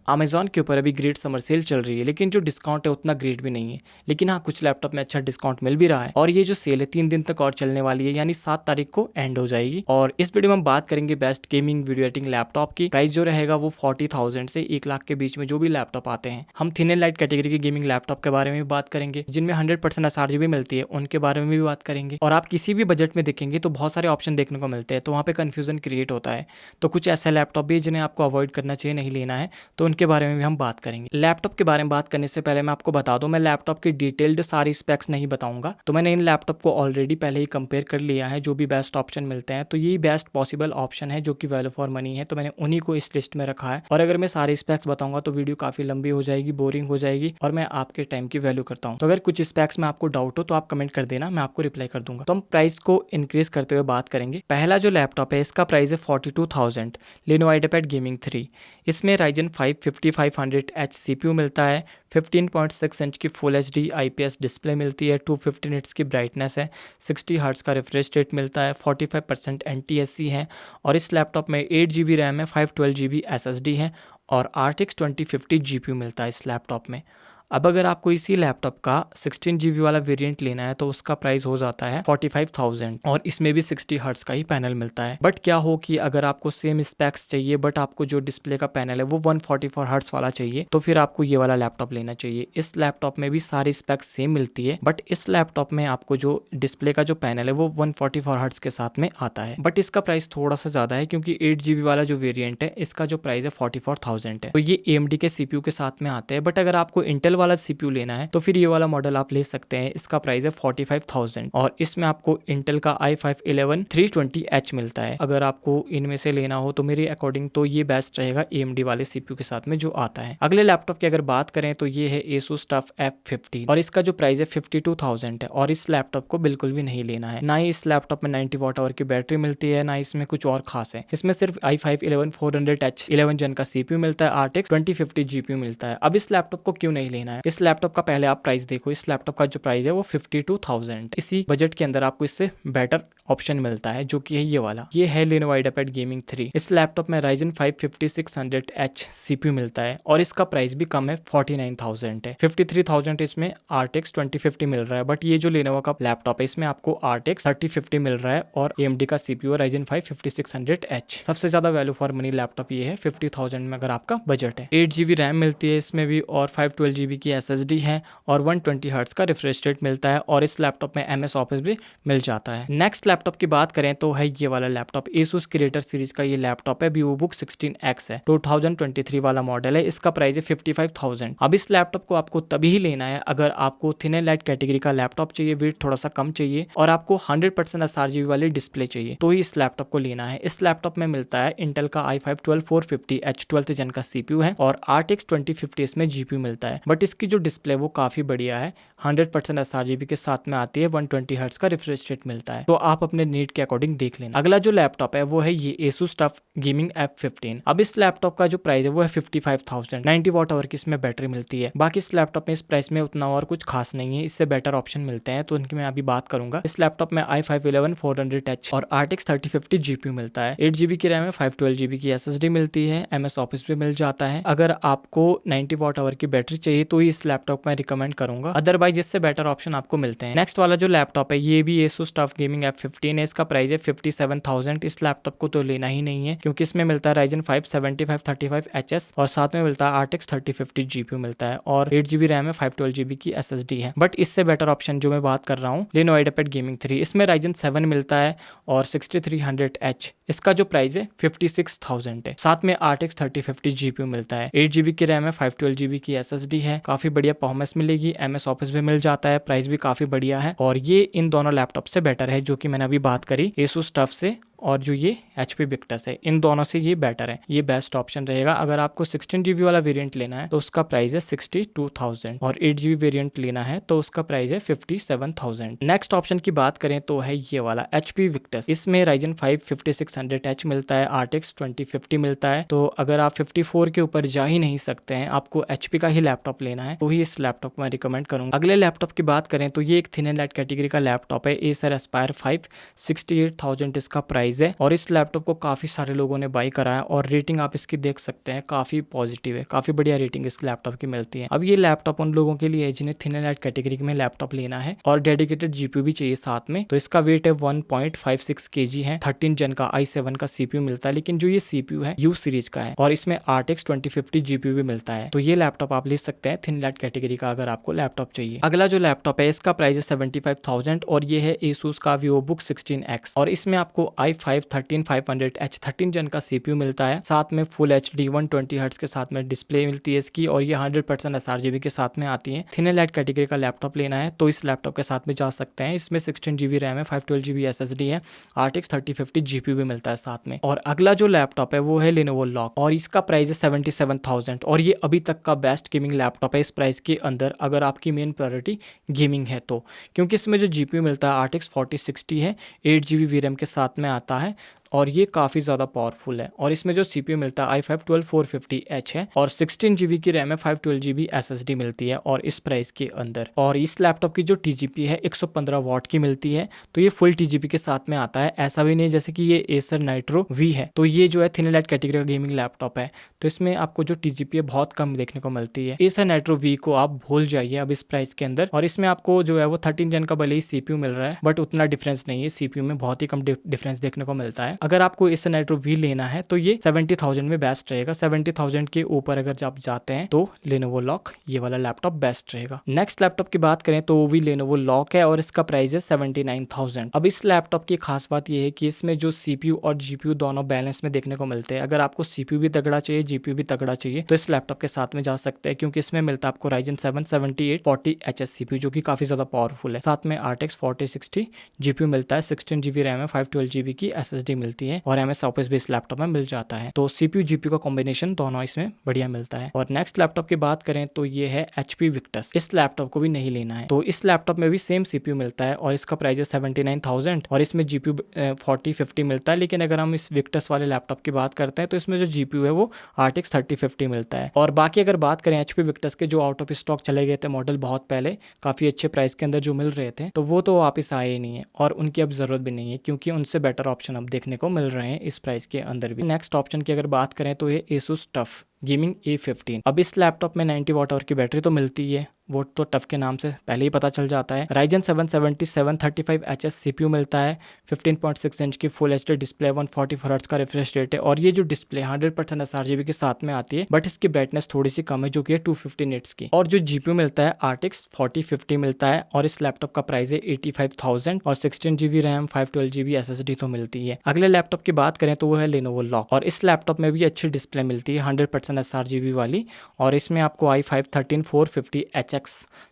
Amazon के ऊपर अभी ग्रेट समर सेल चल रही है, लेकिन जो डिस्काउंट है उतना ग्रेट भी नहीं है। लेकिन हाँ, कुछ लैपटॉप में अच्छा डिस्काउंट मिल भी रहा है और ये जो सेल है 3 दिन तक और चलने वाली है, यानी 7 तारीख को एंड हो जाएगी। और इस वीडियो में हम बात करेंगे best gaming video editing laptop की। प्राइस जो रहेगा वो 40,000 से 1 लाख के बीच में जो भी लैपटॉप आते हैं। हम थिन एंड लाइट कैटेगरी के गेमिंग लैपटॉप के बारे में भी बात करेंगे, जिनमें 100% SRGB मिलती है, उनके बारे में भी बात करेंगे। और आप किसी भी बजट में देखेंगे तो बहुत सारे ऑप्शन देखने को मिलते हैं, तो वहाँ पे कंफ्यूजन क्रिएट होता है। तो कुछ ऐसे लैपटॉप भी जिन्हें आपको अवॉइड करना चाहिए, नहीं लेना है, तो उनके बारे में भी हम बात करेंगे। लैपटॉप के बारे में बात करने से पहले मैं आपको बता दूं, मैं लैपटॉप की डिटेल्ड सारी स्पेक्स नहीं बताऊंगा। तो मैंने इन लैपटॉप को ऑलरेडी पहले ही कंपेयर कर लिया है, जो भी बेस्ट ऑप्शन मिलते हैं, तो यही बेस्ट पॉसिबल ऑप्शन है जो कि वैल्यू फॉर मनी है, तो मैंने उन्हीं को इस लिस्ट में रखा है। और अगर मैं सारी स्पेक्स बताऊंगा तो वीडियो काफी लंबी हो जाएगी, बोरिंग हो जाएगी, और मैं आपके टाइम की वैल्यू करता हूँ। तो अगर कुछ स्पेक्स में आपको डाउट हो तो आप कमेंट कर देना, मैं आपको रिप्लाई कर दूंगा। तो हम प्राइस को इंक्रीज करते हुए बात करेंगे। पहला जो लैपटॉप है इसका प्राइस है 42,000, Lenovo IdeaPad Gaming 3। इसमें Ryzen 5 5500H CPU मिलता है, 15.6 इंच की फुल HD IPS डिस्प्ले मिलती है, 250 निट्स की ब्राइटनेस है, 60 हर्ट्ज का रिफ्रेश रेट मिलता है, 45% NTSC है। और इस लैपटॉप में 8 GB रैम है, 512 GB SSD है और RTX 2050 GPU मिलता है इस लैपटॉप में। अब अगर आपको इसी लैपटॉप का 16 GB वाला वेरिएंट लेना है तो उसका प्राइस हो जाता है 45,000 और इसमें भी 60 हर्ट्ज का ही पैनल मिलता है। बट क्या हो कि अगर आपको सेम स्पेक्स चाहिए बट आपको जो डिस्प्ले का पैनल है वो 144 हर्ट्ज वाला चाहिए, तो फिर आपको ये वाला लैपटॉप लेना चाहिए। इस लैपटॉप में भी सारी स्पेक्स सेम मिलती है, बट इस लैपटॉप में आपको जो डिस्प्ले का जो पैनल है वो 144 हर्ट्ज के साथ में आता है। बट इसका प्राइस थोड़ा सा ज्यादा है, क्योंकि 8 GB वाला जो वेरियंट है इसका जो प्राइस है 44,000 है। तो ये AMD के CPU के साथ में आते हैं। बट अगर आपको इंटेल वाला CPU लेना है तो फिर ये वाला मॉडल आप ले सकते हैं। इसका प्राइस है 45,000 और इसमें आपको इंटेल का i5-11 320H मिलता है। अगर आपको इनमें से लेना हो तो मेरे अकॉर्डिंग तो ये बेस्ट रहेगा AMD वाले CPU के साथ में जो आता है। अगले लैपटॉप की अगर बात करें तो ये है Asus TUF F15 और इसका जो प्राइस है 52,000 है। और इस लैपटॉप को बिल्कुल भी नहीं लेना है। ना ही इस लैपटॉप में 90 वाट आवर की बैटरी मिलती है, ना इसमें कुछ और खास है। इसमें सिर्फ i5-11 400H 11 जन का CPU मिलता है, RTX 2050 GPU मिलता है। अब इस लैपटॉप को क्यों नहीं लेना है? इस लैपटॉप का पहले आप प्राइस देखो। इस लैपटॉप का जो प्राइस है वो 52,000। इसी बजट के अंदर आपको इससे बेटर ऑप्शन मिलता है, जो कि है ये वाला। ये है Lenovo IdeaPad Gaming 3। इस लैपटॉप में Ryzen 5 5600H CPU मिलता है और इसका प्राइस भी कम है, 49,000 है। 53,000 इसमें RTX 2050 मिल रहा है। बट ये जो Lenovo का लैपटॉप है इसमें आपको RTX 3050 मिल रहा है और AMD का CPU Ryzen 5 5600H। सबसे ज्यादा वैल्यू फॉर मनी लैपटॉप ये है 50,000 में अगर आपका बजट है। 8 GB रैम मिलती है इसमें भी और 512 GB की SSD है और 120 हर्ट्ज का रिफ्रेश रेट मिलता है और इस लैपटॉप में MS ऑफिस भी मिल जाता है। नेक्स्ट लैपटॉप की बात करें तो है ये वाला लैपटॉप। Asus Creator सीरीज का ये लैपटॉप है, VivoBook 16X है, 2023 वाला मॉडल है। इसका प्राइस है 55,000। अब इस लैपटॉप को आपको तभी ही लेना है अगर आपको थिन एंड लाइट कैटेगरी का लैपटॉप चाहिए, वेट थोड़ा सा कम चाहिए और आपको 100% SRGB वाली डिस्प्ले चाहिए, तो ही इस लैपटॉप को लेना है। इस लैपटॉप में मिलता है इंटेल का i5-12450H 12th जन का CPU है और RTX 2050 इसमें GPU मिलता है। बट इसकी जो डिस्प्ले वो काफी बढ़िया है, 100% SRGB के साथ में आती है, 120 हर्ट्ज का रिफ्रेश रेट मिलता है। तो आप अपने नीड के अकॉर्डिंग देख लेना। अगला जो लैपटॉप है वो है ये Asus TUF Gaming F15। अब इस लैपटॉप का जो प्राइस है वो है 55,000। 90 वाट आवर की इसमें बैटरी मिलती है। बाकी इस लैपटॉप में इस प्राइस में उतना और कुछ खास नहीं है, इससे बेटर ऑप्शन मिलते हैं, तो उनकी मैं अभी बात करूंगा। इस लैपटॉप में i5-11 400H और RTX 3050 GPU मिलता है, 8 GB की रैम है, 512 GB की SSD मिलती है, MS ऑफिस भी मिल जाता है। अगर आपको 90 वाट आवर की बैटरी चाहिए तो ही इस लैपटॉप में रिकमेंड करूंगा, अदरवाइज इससे बेटर ऑप्शन आपको मिलते हैं। नेक्स्ट वाला जो लैपटॉप है ये भी Asus TUF Gaming F15 है। इसका प्राइस है 57,000। इस लैपटॉप को तो लेना ही नहीं है, क्योंकि इसमें मिलता है Ryzen 5 7535HS और साथ में मिलता है RTX 3050 GPU मिलता है और 8 GB रैम है, 512 GB की SSD है। बट इससे बेटर ऑप्शन जो मैं बात कर रहा हूँ Lenovo IdeaPad Gaming 3। इसमें Ryzen 7 मिलता है और 6300H। इसका जो प्राइस है 56,000 है। साथ में RTX 3050 GPU मिलता है, 8 GB की रैम है, 512 GB की SSD है, काफी बढ़िया परफॉर्मेंस मिलेगी, MS ऑफिस भी मिल जाता है, प्राइस भी काफी बढ़िया है और ये इन दोनों लैपटॉप से बेटर है जो कि मैंने अभी बात करी Asus TUF से। और जो ये HP Victus है, इन दोनों से ये बेटर है, ये बेस्ट ऑप्शन रहेगा। अगर आपको 16 GB वाला वेरिएंट लेना है तो उसका प्राइस है 62,000 और 8 GB वेरिएंट लेना है तो उसका प्राइस है 57,000। नेक्स्ट ऑप्शन की बात करें तो है ये वाला HP Victus। इसमें Ryzen 5 5600H मिलता है, RTX 2050 मिलता है। तो अगर आप 54 के ऊपर जा ही नहीं सकते हैं, आपको HP का ही लैपटॉप लेना है, तो ही इस लैपटॉप में रिकमेंड करूंगा। अगले लैपटॉप की बात करें तो ये एक थिन एंड लाइट कैटेगरी का लैपटॉप है, Acer Aspire 5 68,000 इसका प्राइस प्राइस है और इस लैपटॉप को काफी सारे लोगों ने बाई करा है और रेटिंग आप इसकी देख सकते हैं, काफी पॉजिटिव है, काफी बढ़िया रेटिंग इस लैपटॉप की मिलती है। अब ये लैपटॉप उन लोगों के लिए है जिन्हें थिन एंड लाइट कैटेगरी में लैपटॉप लेना है और डेडिकेटेड जीपीयू भी चाहिए साथ में। तो इसका वेट है 1.56 kg है, 13 जेन का i7 का सीपीयू मिलता है, लेकिन जो ये सीपीयू है यू सीरीज का है और इसमें RTX 2050 जीपीयू भी मिलता है। तो ये लैपटॉप आप ले सकते हैं थिन लाइट कैटेगरी का अगर आपको लैपटॉप चाहिए। अगला जो लैपटॉप है इसका प्राइस है 75,000 और ये है Asus का VivoBook 16X और इसमें आपको i5 13500H 13 जेन का सीपीयू मिलता है, साथ में फुल HD 120 हर्ट्ज के साथ में डिस्प्ले मिलती है इसकी और ये 100% sRGB के साथ में आती है। थिन एंड लाइट कैटेगरी का लैपटॉप लेना है तो इस लैपटॉप के साथ में जा सकते हैं। इसमें 16GB रैम है, 512GB SSD है, RTX 3050 GPU भी मिलता है साथ में। और अगला जो लैपटॉप है वो है Lenovo Lock और इसका प्राइस है 77,000 और ये अभी तक का बेस्ट गेमिंग लैपटॉप है इस प्राइस के अंदर, अगर आपकी मेन प्रायोरिटी गेमिंग है तो, क्योंकि इसमें जो GPU मिलता है RTX 4060 है, 8GB VRAM के साथ में आता है और ये काफ़ी ज़्यादा पावरफुल है। और इसमें जो सीपीयू मिलता है i5 12450H है और 16GB की रैम है, 512GB SSD मिलती है और इस प्राइस के अंदर। और इस लैपटॉप की जो TGP है 115 वाट की मिलती है, तो ये फुल TGP के साथ में आता है, ऐसा भी नहीं जैसे कि ये Acer Nitro V है। तो ये जो है थिन लाइट कैटेगरी का गेमिंग लैपटॉप है, तो इसमें आपको जो TGP है बहुत कम देखने को मिलती है। Acer Nitro V को आप भूल जाइए अब इस प्राइस के अंदर। और इसमें आपको जो है वो 13 जेन का भले ही सीपीयू मिल रहा है बट उतना डिफरेंस नहीं है, सीपीयू में बहुत ही कम डिफरेंस देखने को मिलता है। अगर आपको Acer Nitro V लेना है तो ये 70,000 में बेस्ट रहेगा। 70,000 के ऊपर अगर आप जाते हैं तो Lenovo Lock ये वाला लैपटॉप बेस्ट रहेगा। नेक्स्ट लैपटॉप की बात करें तो वो भी Lenovo Lock है और इसका प्राइस है 79,000। अब इस लैपटॉप की खास बात ये है कि इसमें जो सीपीयू और जीपीयू दोनों बैलेंस में देखने को मिलते हैं। अगर आपको सीपीयू भी तगड़ा चाहिए, जीपीयू भी तगड़ा चाहिए तो इस लैपटॉप के साथ में जा सकते हैं, क्योंकि इसमें मिलता है आपको Ryzen 7 7840HS सीपीयू जो कि काफी ज्यादा पावरफुल है, साथ में RTX 4060 जीपीयू मिलता है, 16GB रैम है, 512GB की SSD मिलती है और MS ऑफिस भी इस लैपटॉप में मिल जाता है। तो सीपीयू जीपीयू का कॉम्बिनेशन दोनों इसमें बढ़िया मिलता है। और नेक्स्ट लैपटॉप की बात करें तो ये है HP Victus। इस लैपटॉप को भी नहीं लेना है, तो इस लैपटॉप में भी सेम सीपीयू मिलता है और इसका प्राइस है 79,000 और इसमें जीपीयू 4050 मिलता है। लेकिन अगर हम इस Victus वाले लैपटॉप की बात करते हैं तो इसमें जो जीपीयू है वो RTX 3050 मिलता है। और बाकी अगर बात करें HP Victus के जो आउट ऑफ स्टॉक चले गए थे मॉडल बहुत पहले, काफी अच्छे प्राइस के अंदर जो मिल रहे थे, तो वो तो वापस आए ही नहीं है और उनकी अब जरूरत भी नहीं है, क्योंकि उनसे बेटर ऑप्शन अब देखने को मिल रहे हैं इस प्राइस के अंदर भी। नेक्स्ट ऑप्शन की अगर बात करें तो ये Asus TUF गेमिंग A15। अब इस लैपटॉप में 90 वाट आवर की बैटरी तो मिलती है, वो तो टफ के नाम से पहले ही पता चल जाता है। Ryzen 7 7735HS सीपीयू मिलता है, 15.6 इंच की फुल HD डिस्प्ले, 144 हर्ट्ज का रिफ्रेश रेट है और ये जो डिस्प्ले 100% sRGB के साथ में आती है, बट इसकी ब्राइटनेस थोड़ी सी कम है जो कि है 250 निट्स की। और जो जीपीयू मिलता है RTX 4050 मिलता है और इस लैपटॉप का प्राइस है 85,000 और 16GB रैम, 512GB SSD तो मिलती है। अगले लैपटॉप की बात करें तो वो है Lenovo Lock और इस लैपटॉप में भी अच्छी डिस्प्ले मिलती है, 100% sRGB वाली, और इसमें आपको i5 13450HX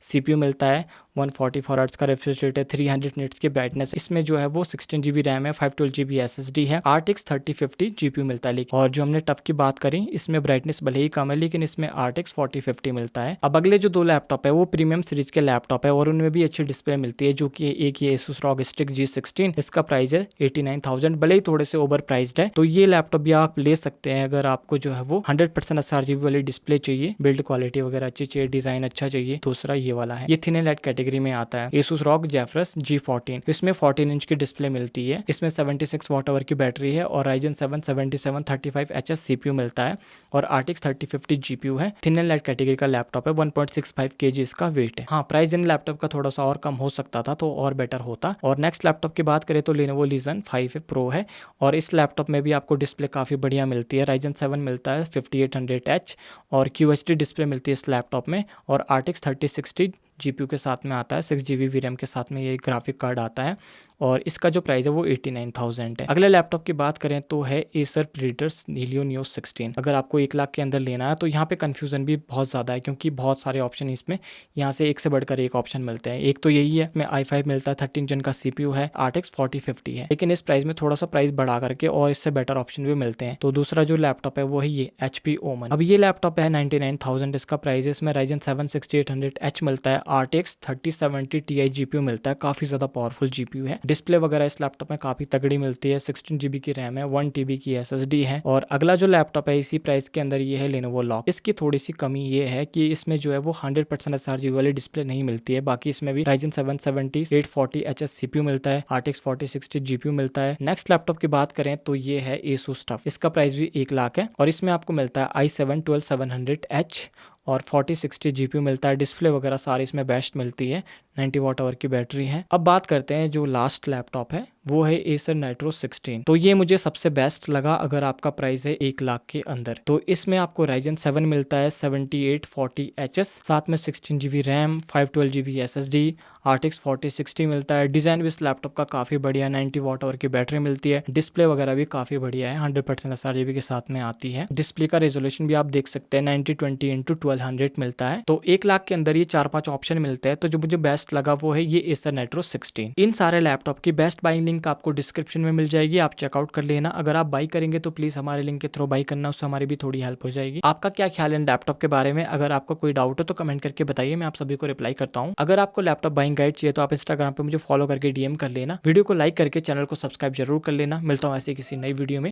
सीपीयू मिलता है, 144 हर्ट्ज का रिफ्रेश रेट है, 300 निट्स की ब्राइटनेस इसमें जो है वो 16GB रैम है, 512GB SSD है, RTX 3050 जीपीयू मिलता है। और जो हमने टफ की बात करी इसमें ब्राइटनेस भले ही कम है लेकिन इसमें RTX 4050 मिलता है। अब अगले जो दो लैपटॉप है वो प्रीमियम सीरीज के लैपटॉप है और उनमें भी अच्छी डिस्प्ले मिलती है, जो कि एक ये Asus ROG Strix G16, इसका प्राइस है 89,000, भले ही थोड़े से ओवर प्राइस्ड है। तो ये लैपटॉप भी आप ले सकते हैं अगर आपको जो है वो 100% sRGB वाली डिस्प्ले चाहिए, बिल्ड क्वालिटी वगैरह अच्छी चाहिए, डिजाइन अच्छा चाहिए। दूसरा ये वाला है, ये थिन एंड लाइट कैटेगरी में आता है, Asus ROG Zephyrus G14। इसमें 14 इंच की डिस्प्ले मिलती है, इसमें 76 वाट आवर की बैटरी है और Ryzen 7 7735HS सीपीयू मिलता है और RTX 3050 जीपीयू है। थिन एंड लाइट कैटेगरी का लैपटॉप है, 1.65 kg इसका वेट है। हाँ, प्राइस इन लैपटॉप का थोड़ा सा और कम हो सकता था तो और बेटर होता। और नेक्स्ट लैपटॉप की बात करें तो Lenovo Legion 5 Pro है और इस लैपटॉप में भी आपको डिस्प्ले काफी बढ़िया मिलती है। Ryzen 7 मिलता है 5800H और QHD डिस्प्ले मिलती है इस लैपटॉप में और RTX 3060 जीपीयू के साथ में आता है, 6GB VRAM के साथ में ये ग्राफिक कार्ड आता है और इसका जो प्राइस है वो 89,000 है। अगले लैपटॉप की बात करें तो है Acer Predator Helio Neo 16। अगर आपको 1 लाख के अंदर लेना है तो यहाँ पे कंफ्यूजन भी बहुत ज़्यादा है, क्योंकि बहुत सारे ऑप्शन इसमें यहाँ से एक से बढ़कर एक ऑप्शन मिलते हैं। एक तो यही है, इसमें i5 मिलता है, 13 जन का सीपीयू है, RTX 4050 है, लेकिन इस प्राइस में थोड़ा सा प्राइस बढ़ा करके और इससे बेटर ऑप्शन भी मिलते हैं। तो दूसरा जो लैपटॉप है वो है ये HP Omen। अब ये लैपटॉप है 99,000 इसका प्राइस है। इसमें Ryzen 7 6800H मिलता है, RTX 3070 Ti जीपीयू मिलता है, काफी ज्यादा पावरफुल जीपीयू है डिस्प्ले वगैरह इस लैपटॉप में काफी तगड़ी मिलती है। 16 GB की रैम है, 1 TB की SSD है। और अगला जो लैपटॉप है इसी प्राइस के अंदर ये है Lenovo Lock। इसकी थोड़ी सी कमी ये है कि इसमें जो है वो 100% sRGB वाली डिस्प्ले नहीं मिलती है। बाकी इसमें भी Ryzen 7 70 840HS CPU मिलता है, RTX 4060 GPU मिलता है। नेक्स्ट लैपटॉप की बात करें तो ये है Asus TUF। इसका प्राइस भी 1 लाख है और इसमें आपको मिलता है i7 12700H और 4060 GPU मिलता है। डिस्प्ले वगैरह सारी इसमें बेस्ट मिलती है, 90 वाट आवर की बैटरी है। अब बात करते हैं जो लास्ट लैपटॉप है वो है Acer Nitro 16। तो ये मुझे सबसे बेस्ट लगा अगर आपका प्राइस है 1 लाख के अंदर। तो इसमें आपको Ryzen 7 मिलता है 7840HS, साथ में 16 GB RAM, 512 GB SSD, RTX 4060 मिलता है। डिजाइन भी इस लैपटॉप का काफी बढ़िया, 90 वाट आवर की बैटरी मिलती है। डिस्प्ले वगैरह भी काफी बढ़िया है, 100% sRGB के साथ में आती है। डिस्प्ले का रेजोल्यूशन भी आप देख सकते हैं 9020x1200 मिलता है। तो 1 लाख के अंदर ये 4-5 ऑप्शन मिलते हैं। तो जो मुझे बेस्ट लगा वो है ये Acer Nitro 16। इन सारे लैपटॉप की बेस्ट बाइंग लिंक आपको डिस्क्रिप्शन में मिल जाएगी, आप चेकआउट कर लेना। अगर आप बाई करेंगे तो प्लीज हमारे लिंक के थ्रू बाई करना, उससे हमारी भी थोड़ी हेल्प हो जाएगी। आपका क्या ख्याल है इन लैपटॉप के बारे में? अगर आपको कोई डाउट हो तो कमेंट करके बताइए, मैं आप सभी को रिप्लाई करता हूँ। अगर आपको लैपटॉप बाइंग गाइड चाहिए तो आप इंस्टाग्राम पे मुझे फॉलो करके DM कर लेना। वीडियो को लाइक करके चैनल को सब्सक्राइब जरूर कर लेना। मिलता हूँ ऐसे किसी नई वीडियो में।